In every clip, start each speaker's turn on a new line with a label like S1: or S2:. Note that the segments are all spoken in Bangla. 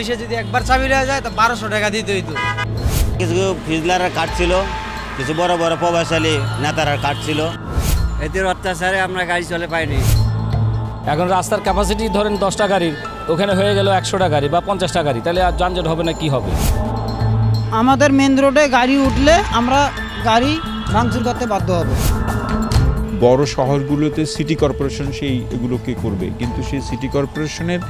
S1: পুলিশে যদি একবার চাবি লয়ে যায় তো 1200 টাকা দিতে হইতো।
S2: কিছু ফিজলারের কার্ড ছিল, কিছু বড় বড় প্রভাবশালী নেতারা কার্ড ছিল। এদের অত্যাচারে আমরা গাড়ি চলে পাইনি।
S3: এখন রাস্তার ক্যাপাসিটি ধরেন 10টা গাড়ির, ওখানে হয়ে গেল 100টা গাড়ি বা 50টা গাড়ি, তাহলে আর যানজট হবে না কি হবে?
S4: আমাদের মেন রোডে গাড়ি উঠলে আমরা গাড়ি ভাঙচুর করতে বাধ্য হব।
S5: বড় শহরগুলোতে সিটি কর্পোরেশন এগুলোকে করবে, কিন্তু সেই সিটি কর্পোরেশনের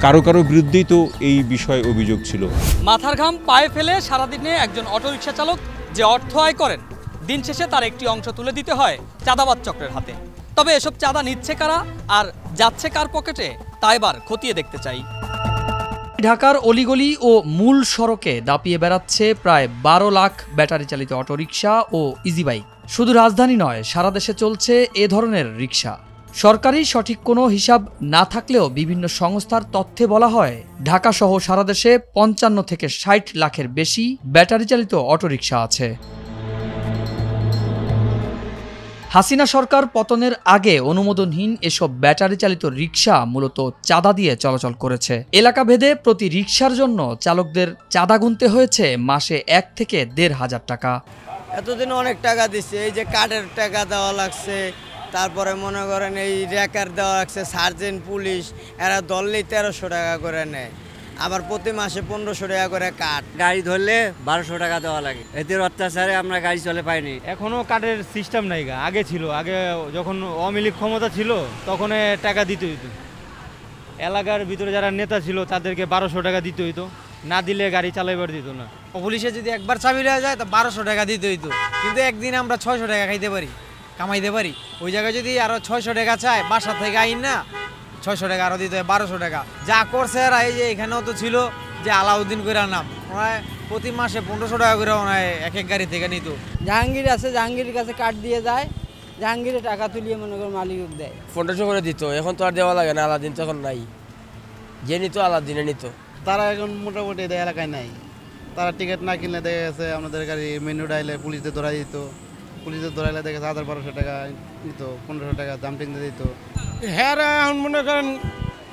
S5: কারো বিরুদ্ধেই তো এই বিষয়ে অভিযোগ ছিল।
S6: মাথার ঘাম পায়ে ফেলে সারাদিনে একজন অটোরিকশা চালক যে অর্থ আয় করেন, দিন শেষে তার একটি অংশ তুলে দিতে হয় চাঁদাবাজ চক্রের হাতে। তবে এসব চাঁদা নিচ্ছে কারা আর যাচ্ছে কার পকেটে, তা এবার খতিয়ে দেখতে চাই। ঢাকার অলিগলি ও মূল সড়কে দাপিয়ে বেড়াচ্ছে প্রায় 12 লাখ ব্যাটারি চালিত অটোরিকশা ও ইজি বাইক। শুধু রাজধানী নয়, সারা দেশে চলছে এ ধরনের রিকশা। সরকারি সঠিক কোনো হিসাব না থাকলেও বিভিন্ন সংস্থার তথ্যে বলা হয়, ঢাকা সহ সারা দেশে 55 থেকে 60 লাখের বেশি ব্যাটারি চালিত অটোরিকশা আছে। হাসিনা সরকার পতনের আগে অনুমোদনহীন এসব ব্যাটারি চালিত রিকশা মূলত চাঁদা দিয়ে চলাচল করেছে। এলাকা ভেদে প্রতি রিকশার জন্য চালকদের চাঁদা গুনতে হয়েছে মাসে 1 থেকে 1,500 টাকা।
S1: এতদিন অনেক টাকা দিচ্ছে, এই যে কার্ডের টাকা দেওয়া লাগছে, তারপরে মনে করেন এই রেকার দেওয়া লাগছে, সার্জেন্ট পুলিশ এরা ধরলেই 1300 টাকা করে নেয়, আবার প্রতি মাসে 1500 টাকা করে কাট।
S2: গাড়ি ধরলে 1200 টাকা দেওয়া লাগে। এদের অত্যাচারে আমরা গাড়ি চলে পাইনি।
S7: এখনো কার্ডের সিস্টেম নাই, আগে ছিল। আগে যখন আওয়ামী লীগ ক্ষমতা ছিল তখন টাকা দিতে হইতো। এলাকার ভিতরে যারা নেতা ছিল তাদেরকে 1200 টাকা দিতে হইতো, না দিলে গাড়ি চালাইবার দিত না।
S1: পুলিশে যদি একবার চাবি লয়ে যায় তো 1200 টাকা দিতে হইতো, কিন্তু একদিন আমরা 600 টাকা খাইতে পারি, কামাইতে পারি। ওই জায়গায় যদি আরো 600 টাকা চায়, বাসা থেকে আইন না 600 টাকা আরো দিতে হয়, 1200 টাকা। যা করছে এরা, এই যে এখানেও তো ছিল যে আলাউদ্দিন করে নাম, ওনায় প্রতি মাসে 1500 টাকা করে ওনায় এক গাড়ি থেকে নিত।
S4: জাহাঙ্গীর আছে, জাহাঙ্গীরের কাছে কার্ড দিয়ে যায়, জাহাঙ্গীরের টাকা তুলিয়ে মনে করে মালিক দেয়।
S8: 1500 করে দিত, এখন তো আর দেওয়া লাগে না। আলাদিন তখন নাই, যে নিত আলাদিনে নিত।
S9: তারা এখন মোটামুটি এলাকায় নাই। তারা টিকিট না কিনলে দেখা গেছে আমাদের গাড়ি মেন রোড আইলে পুলিশদের ধরাই দিত, পুলিশদের ধরাইলে দেখা গেছে 1200 টাকা নিত, 1500 টাকা জাম্পিং দিয়ে দিত।
S7: হ্যাঁ, এখন মনে করেন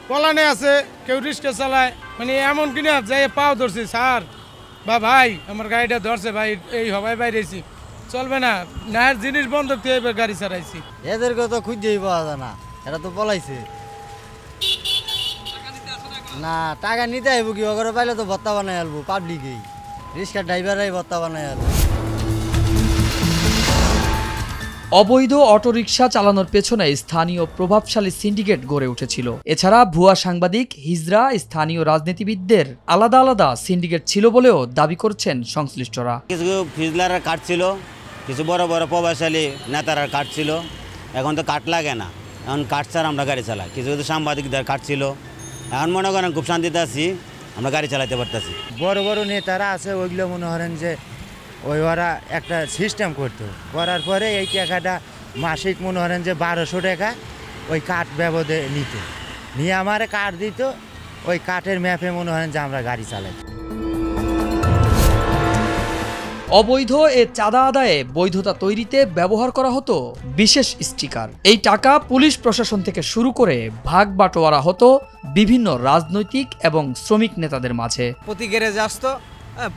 S7: পলানে আছে, কেউ রিক্সা চালায়, মানে এমন কিনা যাই পাও ধরছি, স্যার বা ভাই আমার গাড়িটা ধরছে ভাই, এই হবাই বাইরেছি, চলবে না, না জিনিস বন্ধ দিয়ে এবার গাড়ি চালাইছি।
S1: এদেরকে তো খুঁজেই পাওয়া যায় না, এরা তো পলাইছে না। টাকা নিতে আইব কি, ওগুলো পাইলে তো ভত্তা বানাই আলবো, পাবলিকেই রিক্সা ড্রাইভাররাই ভত্তা বানাই আলবো।
S6: অবৈধ অটোরিকশা চালানোর পেছনে স্থানীয় প্রভাবশালী সিন্ডিকেট গড়ে উঠেছিল। এছাড়া ভুয়া সাংবাদিক, হিজড়া, স্থানীয় রাজনীতিবিদদের আলাদা আলাদা সিন্ডিকেট ছিল বলেও দাবি করছেন সংশ্লিষ্টরা।
S2: কিছু ফিজলারের কার্ড ছিল, কিছু বড় বড় প্রভাবশালী নেতারা কার্ড ছিল। এখন তো কাট লাগে না, এখন কাট ছাড়া আমরা গাড়ি চালাই। কিছু কিছু সাংবাদিকদের কার্ড ছিল। এখন মনে করেন খুব শান্তিতে আছি, আমরা গাড়ি চালাতে পারতেছি।
S4: বড় বড় নেতারা আছে, ওইগুলো মনে করেন যে ওরা একটা সিস্টেম করতো, করার পরে এই টাকাটা মাসিক মনে করেন যে 1200 টাকা ওই কাঠ ব্যবধে নিত, নিয়ে আমার কাঠ দিত, ওই কাঠের ম্যাপে মনে করেন যে আমরা গাড়ি চালাই।
S6: অবৈধ এ চাঁদা আদায়ে বৈধতা তৈরিতে ব্যবহার করা হতো বিশেষ স্টিকার। এই টাকা পুলিশ প্রশাসন থেকে শুরু করে ভাগ বাটোয়ারা হতো বিভিন্ন রাজনৈতিক এবং শ্রমিক নেতাদের মাঝে।
S1: প্রতি গ্যারেজে আসতো,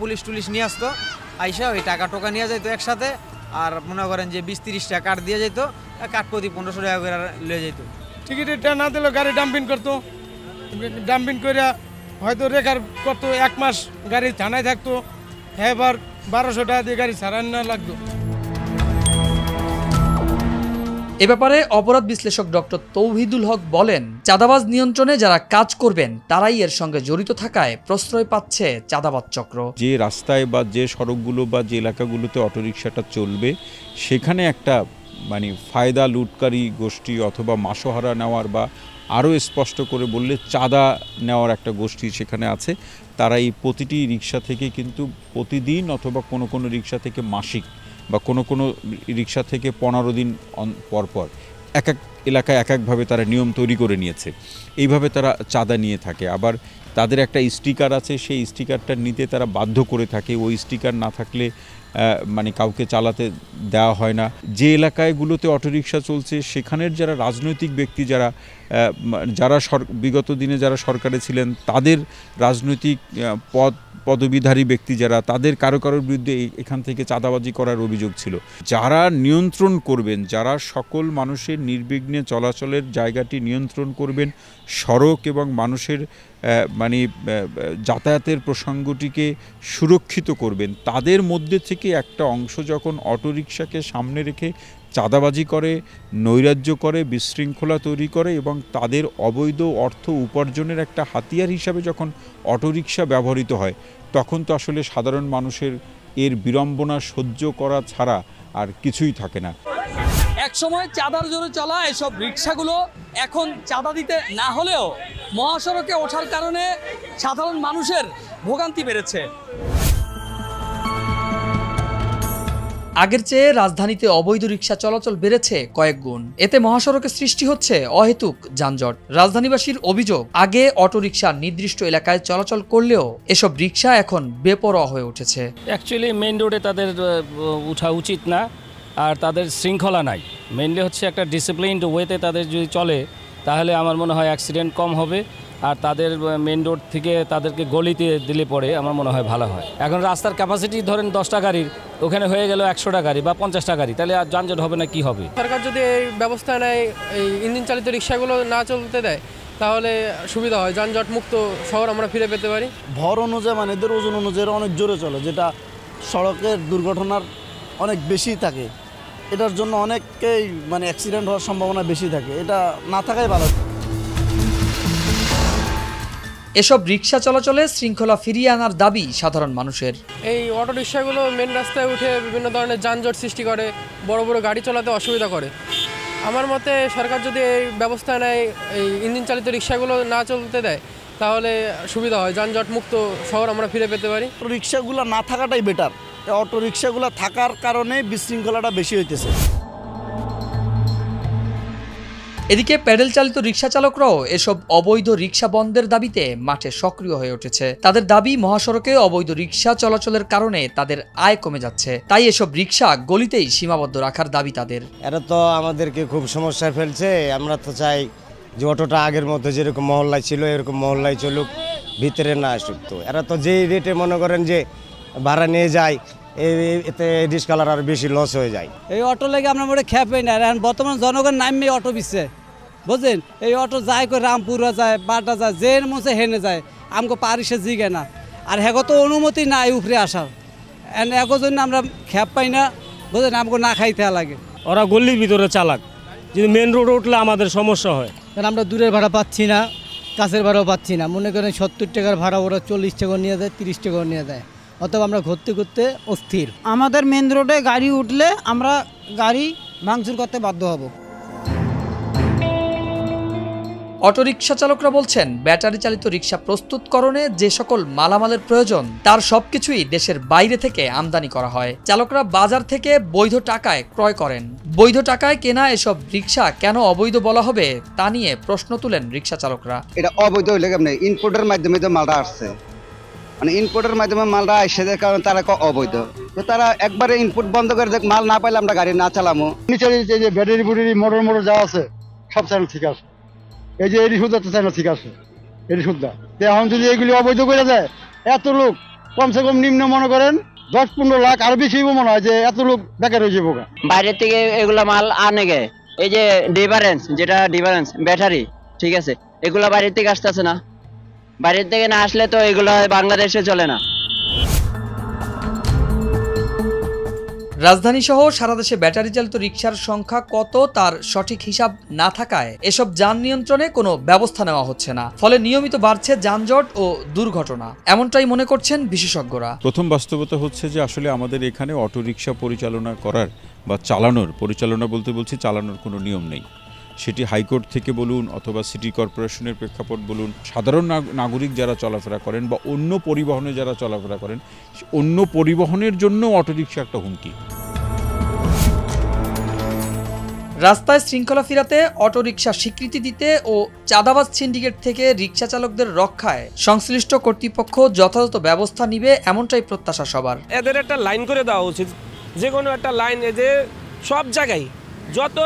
S1: পুলিশ টুলিশ নিয়ে আসতো, আইসা ওই টাকা টোকা নিয়ে যাইতো একসাথে, আর মনে করেন যে 20-30 টাকা কাঠ দিয়ে যেত, কাঠ প্রতি 1500 টাকা করে লিয়ে যেত।
S7: টিকিটটা না দিলেও গাড়ি ডাম্পিং করতো, ডাম্পিং করে হয়তো রেকার করতো, 1 মাস গাড়ি থানায় থাকতো, এবার 1200 টাকা দিয়ে গাড়ি ছাড়ান না লাগতো।
S6: এ ব্যাপারে অপরাধ বিশ্লেষক ডক্টর তৌহিদুল হক বলেন, চাঁদাবাজ নিয়ন্ত্রণে যারা কাজ করবেন তারাই এর সঙ্গে জড়িত থাকায় প্রশ্রয় পাচ্ছে চাঁদাবাজ চক্র।
S5: যে রাস্তায় বা যে সড়কগুলো বা যে এলাকাগুলোতে অটোরিকশাটা চলবে, সেখানে একটা মানে ফায়দা লুটকারী গোষ্ঠী অথবা মাসোহারা নেওয়ার বা আরও স্পষ্ট করে বললে চাঁদা নেওয়ার একটা গোষ্ঠী সেখানে আছে। তারা এই প্রতিটি রিক্সা থেকে কিন্তু প্রতিদিন অথবা কোনো কোনো রিক্সা থেকে মাসিক বা কোনো কোনো রিক্সা থেকে 15 দিন পরপর এক এক এলাকায় এক একভাবে তারা নিয়ম তৈরি করে নিয়েছে, এইভাবে তারা চাঁদা নিয়ে থাকে। আবার তাদের একটা স্টিকার আছে, সেই স্টিকারটা নিতে তারা বাধ্য করে থাকে। ওই স্টিকার না থাকলে মানে কাউকে চালাতে দেওয়া হয় না। যে এলাকায়গুলোতে অটোরিকশা চলছে সেখানের যারা রাজনৈতিক ব্যক্তি, যারা বিগত দিনে যারা সরকারে ছিলেন, তাদের রাজনৈতিক পদবিধারী ব্যক্তি যারা, তাদের কারোর বিরুদ্ধে এখান থেকে চাঁদাবাজি করার অভিযোগ ছিল। যারা নিয়ন্ত্রণ করবেন, যারা সকল মানুষের নির্বিঘ্নে চলাচলের জায়গাটি নিয়ন্ত্রণ করবেন, সড়ক এবং মানুষের মানে যাতায়াতের প্রসঙ্গটিকে সুরক্ষিত করবেন, তাদের মধ্যে থেকে একটা অংশ যখন অটোরিকশাকে সামনে রেখে চাঁদাবাজি করে, নৈরাজ্য করে, বিশৃঙ্খলা তৈরি করে এবং তাদের অবৈধ অর্থ উপার্জনের একটা হাতিয়ার হিসাবে যখন অটোরিকশা ব্যবহৃত হয়, তখন তো আসলে সাধারণ মানুষের এর বিড়ম্বনা সহ্য করা ছাড়া আর কিছুই থাকে না।
S6: একসময় চাঁদার জোরে চলা এসব রিক্সাগুলো এখন চাঁদা দিতে না হলেও মহাসড়কে ওঠার কারণে সাধারণ মানুষের ভোগান্তি বেড়েছে। আগের চেয়ে রাজধানীতে অবৈধ রিক্সা চলাচল বেড়েছে কয়েক গুণ। এতে মহাসড়কে সৃষ্টি হচ্ছে অহেতুক যানজট। রাজধানীবাসীর অভিযোগ, আগে অটোরিকশা নির্দিষ্ট এলাকায় চলাচল করলেও এসব রিক্সা এখন বেপরোয়া হয়ে উঠেছে।
S3: অ্যাকচুয়ালি মেইন রোডে তাদের ওঠা উচিত না, আর তাদের শৃঙ্খলা নাই। মেইনলি হচ্ছে একটা ডিসিপ্লিনড ওয়েতে তাদের যদি চলে তাহলে আমার মনে হয় অ্যাক্সিডেন্ট কম হবে, আর তাদের মেইন রোড থেকে তাদেরকে গলিতে দিলে পরে আমার মনে হয় ভালো হয়। এখন রাস্তার ক্যাপাসিটি ধরেন 10টা গাড়ির, ওখানে হয়ে গেল 100টা গাড়ি বা 50টা গাড়ি, তাহলে আর যানজট হবে না? কি হবে?
S10: সরকার যদি এই ব্যবস্থা নেয়, এই ইঞ্জিন চালিত রিক্সাগুলো না চলতে দেয়, তাহলে সুবিধা হয়, যানজট মুক্ত শহর আমরা ফিরে পেতে পারি।
S11: ভর অনুযায়ী মানে এদের ওজন অনুযায়ী অনেক জোরে চলে, যেটা সড়কের দুর্ঘটনার অনেক বেশি থাকে। এটার জন্য অনেককেই মানে অ্যাক্সিডেন্ট হওয়ার সম্ভাবনা বেশি থাকে, এটা না থাকাই ভালো।
S6: এসব রিক্সা চলাচলে শৃঙ্খলা ফিরিয়ে আনার দাবি সাধারণ মানুষের।
S10: এই অটো রিক্সাগুলো মেন রাস্তায় উঠে বিভিন্ন ধরনের যানজট সৃষ্টি করে, বড় বড় গাড়ি চালাতে অসুবিধা করে। আমার মতে সরকার যদি এই ব্যবস্থা নেয়, এই ইঞ্জিন চালিত রিক্সাগুলো না চলতে দেয়, তাহলে সুবিধা হয়, যানজট মুক্ত শহর আমরা ফিরে পেতে পারি।
S11: রিক্সাগুলো না থাকাটাই বেটার। অটো রিক্সাগুলো থাকার কারণে বিশৃঙ্খলাটা বেশি হইতেছে।
S6: এদিকে প্যাডেল চালিত রিক্সা চালকরাও এসব অবৈধ রিক্সা বন্ধের দাবিতে মাঠে সক্রিয় হয়ে উঠেছে। তাদের দাবি, মহাসড়কে অবৈধ রিক্সা চলাচলের কারণে তাদের আয় কমে যাচ্ছে, তাই এসব রিক্সা গলিতেই সীমাবদ্ধ রাখার দাবি তাদের।
S12: এরা তো আমাদেরকে খুব সমস্যায় ফেলছে। আমরা তো চাই যে অটোটা আগের মধ্যে যেরকম মহল্লায় ছিল এরকম মহল্লায় চলুক, ভিতরে না আসুক। তো এরা তো যেই রেটে মনে করেন যে ভাড়া নিয়ে যায়, এতে রিক্সাওয়ালার আর বেশি লস হয়ে যায়।
S13: এই অটো লেগে আমরা মোটে খেপে না। এখন বর্তমান জনগণ নামে অটো বিচ্ছে, বুঝলেন? এই অটো যায় করে রামপুরা যায়, বাটা যায়, যে মনে হেনে যায়, আমাকে পারিসে জিগে না। আর হেগো তো অনুমতি নাই উপরে আসার, এগো জন্য আমরা খেপ পাই না, বুঝলেন? আমাকে না খাইতে লাগে।
S14: ওরা গল্লির ভিতরে চালাক, যদি মেন রোডে উঠলে আমাদের সমস্যা হয়।
S13: কারণ আমরা দূরের ভাড়া পাচ্ছি না, কাছের ভাড়াও পাচ্ছি না। মনে করেন 70 টাকার ভাড়া ওরা 40 টাকা নিয়ে যায়, 30 টাকা নিয়ে যায়। অথবা আমরা ঘুরতে ঘুরতে অস্থির। আমাদের মেন রোডে গাড়ি উঠলে আমরা গাড়ি ভাঙচুর করতে বাধ্য হব।
S6: অটোরিকশা চালকরা বলছেন, ব্যাটারি চালিত রিক্সা প্রস্তুতকরণে যে সকল মালামালের প্রয়োজন তার সবকিছুই দেশের বাইরে থেকে আমদানি করা হয়। চালকরা বাজার থেকে বৈধ টাকায় ক্রয় করেন। বৈধ টাকায় কেনা এসব রিক্সা কেন অবৈধ বলা হবে তা নিয়ে প্রশ্ন তুলেন রিক্সা চালকরা।
S15: এটা অবৈধ হইলে কেমন? ইনপুটের মাধ্যমে তো মালটা আসছে, মানে ইনপুটের মাধ্যমে মালটা আসছে, কারণ তারা অবৈধ। তো তারা একবারে ইনপুট বন্ধ করে দেখ, মাল না পাইলে আমরা গাড়ি না চালামো।
S16: নিচে যে ব্যাটারি বুটারি মোটর যা আছে সব চাইলে ঠিক আছে। এই যে এটি সুদ্ধা তো চাই না, ঠিক আছে, এটি সুদ্ধা। এখন যদি এগুলি অবৈধ করে যায়, এত লোক কমসে কম নিম্ন মনে করেন 10-15 লাখ, আর বেশি মনে হয় যে এত লোক বেকার হয়ে যাবো।
S17: বাইরে থেকে এগুলা মাল আনে গে, এই যে ডিফারেন্স ব্যাটারি, ঠিক আছে, এগুলা বাইরে থেকে আসতেছে না। বাইরের থেকে না আসলে তো এগুলো বাংলাদেশে চলে না।
S6: রাজধানী সহ সারা দেশে ব্যাটারি চালিত রিকশার সংখ্যা কত তার সঠিক হিসাব না থাকায় এসব যান নিয়ন্ত্রণে কোনো ব্যবস্থা নেওয়া হচ্ছে না, ফলে নিয়মিত বাড়ছে যানজট ও দুর্ঘটনা, এমনটাই মনে করছেন বিশেষজ্ঞরা।
S5: প্রথম বাস্তবতা হচ্ছে যে আসলে আমাদের এখানে অটোরিকশা পরিচালনা করার বা পরিচালনা বলতে বলছি, চালানোর কোনো নিয়ম নেই। সেটি হাইকোর্ট থেকে বলুন অথবা সিটি কর্পোরেশনের প্রেক্ষাপট বলুন, সাধারণ নাগরিক যারা চলাফেরা করেন বা অন্য পরিবহনে যারা চলাফেরা করেন, অন্য পরিবহনের জন্য অটোরিকশা একটা হুমকি।
S6: রাস্তায় শৃঙ্খলা ফিরাতে অটোরিকশা স্বীকৃতি দিতে ও চাঁদাবাজ সিন্ডিকেট থেকে রিকশা চালকদের রক্ষায় সংশ্লিষ্ট কর্তৃপক্ষ যথাযথ ব্যবস্থা নিবে এমনটাই প্রত্যাশা সবার।
S18: এদের একটা লাইন করে দেওয়া উচিত, যে কোনো একটা লাইন, যে সব জায়গায় যত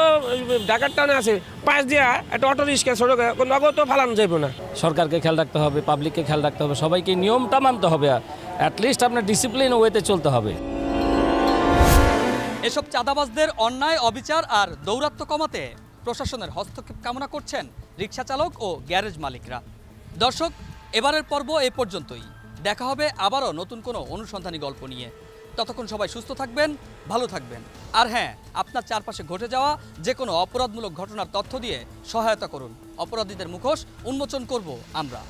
S18: ঢাকার টাউনে আছে পাশ দিয়া একটা অটো রিক্সা সড়কে নগদ ফালানো যাবে না।
S3: সরকারকে খেয়াল রাখতে হবে, পাবলিককে খেয়াল রাখতে হবে, সবাইকে নিয়মটা মানতে হবে, অ্যাটলিস্ট আপনার ডিসিপ্লিন ওয়েতে চলতে হবে।
S6: এসব চাঁদাবাজদের অন্যায়, অবিচার আর দৌরাত্ম্য কমাতে প্রশাসনের হস্তক্ষেপ কামনা করছেন রিকশা চালক ও গ্যারেজ মালিকরা। দর্শক, এবারের পর্ব এ পর্যন্তই। দেখা হবে আবারও নতুন কোনো অনুসন্ধানী গল্প নিয়ে। ততক্ষণ সবাই সুস্থ থাকবেন, ভালো থাকবেন। আর হ্যাঁ, আপনার চারপাশে ঘটে যাওয়া যে কোনো অপরাধমূলক ঘটনার তথ্য দিয়ে সহায়তা করুন। অপরাধীদের মুখোশ উন্মোচন করব আমরা।